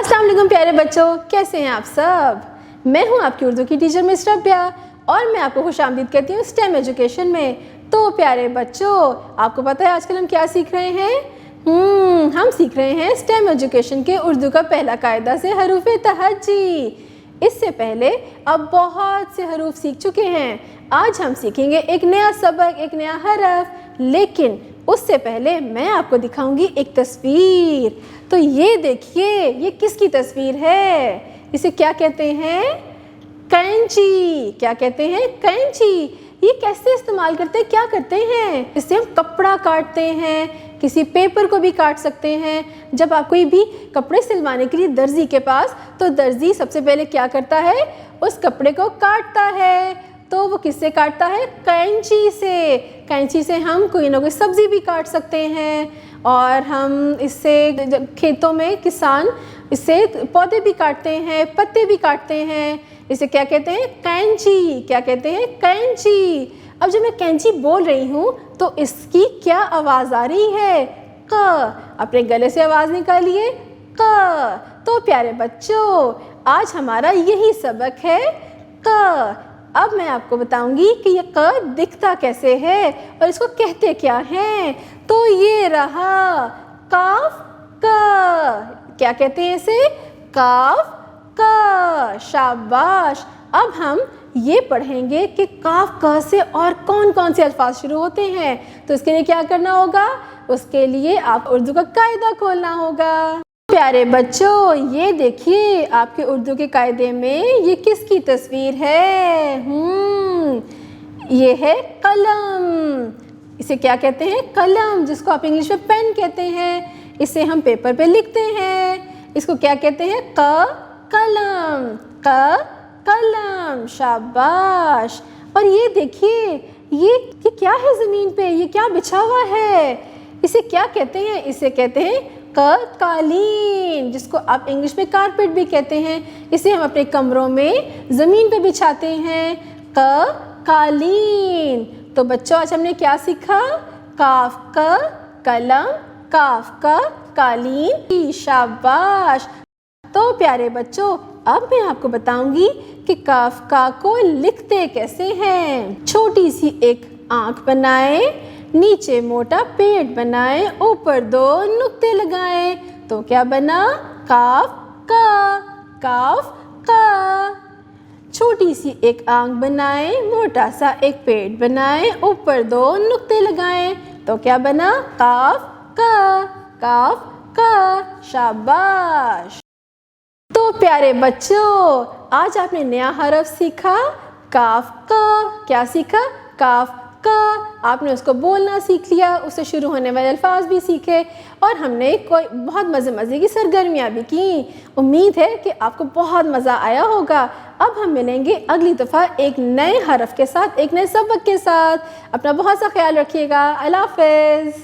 अस्सलाम वालेकुम प्यारे बच्चों, कैसे हैं आप सब। मैं हूं आपकी उर्दू की टीचर मिस रबिया और मैं आपको खुशामदीद कहती हूं स्टेम एजुकेशन में। तो प्यारे बच्चों, आपको पता है आजकल हम क्या सीख रहे हैं? हम सीख रहे हैं स्टेम एजुकेशन के उर्दू का पहला कायदा से हरूफ तहज्जी। इससे पहले अब बहुत से हरूफ सीख चुके हैं। आज हम सीखेंगे एक नया सबक, एक नया हरफ, लेकिन उससे पहले मैं आपको दिखाऊंगी एक तस्वीर। तो ये देखिए, ये किसकी तस्वीर है? इसे क्या कहते हैं? कैंची। क्या कहते हैं? कैंची। ये कैसे इस्तेमाल करते हैं, क्या करते हैं? इससे हम कपड़ा काटते हैं, किसी पेपर को भी काट सकते हैं। जब आप कोई भी कपड़े सिलवाने के लिए दर्जी के पास, तो दर्जी सबसे पहले क्या करता है? उस कपड़े को काटता है। तो वो किससे काटता है? कैंची से। कैंची से हम कोई ना कोई सब्ज़ी भी काट सकते हैं और हम इससे खेतों में किसान इससे पौधे भी काटते हैं, पत्ते भी काटते हैं। इसे क्या कहते हैं? कैंची। क्या कहते हैं? कैंची। अब जब मैं कैंची बोल रही हूँ तो इसकी क्या आवाज़ आ रही है? क। अपने गले से आवाज़ निकालिए, क। तो प्यारे बच्चों, आज हमारा यही सबक है, क। अब मैं आपको बताऊंगी कि ये क दिखता कैसे है और इसको कहते क्या हैं। तो ये रहा काफ क। क्या कहते हैं इसे? काफ क। शाबाश। अब हम ये पढ़ेंगे कि काफ क से और कौन कौन से अल्फाज शुरू होते हैं। तो इसके लिए क्या करना होगा? उसके लिए आप उर्दू का कायदा खोलना होगा। प्यारे बच्चों, ये देखिए आपके उर्दू के कायदे में ये किसकी तस्वीर है? ये है कलम। इसे क्या कहते हैं? कलम, जिसको आप इंग्लिश में पेन कहते हैं। इसे हम पेपर पे लिखते हैं। इसको क्या कहते हैं? कलम। कलम। शाबाश। और ये देखिए, ये क्या है ज़मीन पे? ये क्या बिछा हुआ है? इसे क्या कहते हैं? इसे कहते हैं कालीन, जिसको आप इंग्लिश में कारपेट भी कहते हैं। इसे हम अपने कमरों में ज़मीन पे बिछाते हैं। कालीन। तो बच्चों, आज हमने क्या सीखा? काफ का कलम, काफ का कालीन। शाबाश। तो प्यारे बच्चों, अब मैं आपको बताऊंगी कि काफ का को लिखते कैसे हैं। छोटी सी एक आंख बनाए, नीचे मोटा पेट बनाए, ऊपर दो नुक्ते लगाए, तो क्या बना? काफ का। काफ का। छोटी सी एक आंख बनाए, मोटा सा एक पेट बनाए, ऊपर दो नुक्ते लगाए, तो क्या बना? काफ का। काफ का। शाबाश। तो प्यारे बच्चों, आज आपने नया हरफ सीखा, काफ का। क्या सीखा? काफ का। आपने उसको बोलना सीख लिया, उससे शुरू होने वाले अल्फाज भी सीखे और हमने कोई बहुत मज़े की सरगर्मियाँ भी की। उम्मीद है कि आपको बहुत मज़ा आया होगा। अब हम मिलेंगे अगली दफ़ा एक नए हरफ के साथ, एक नए सबक के साथ। अपना बहुत सा ख्याल रखिएगा। अल्लाह हाफ़िज़।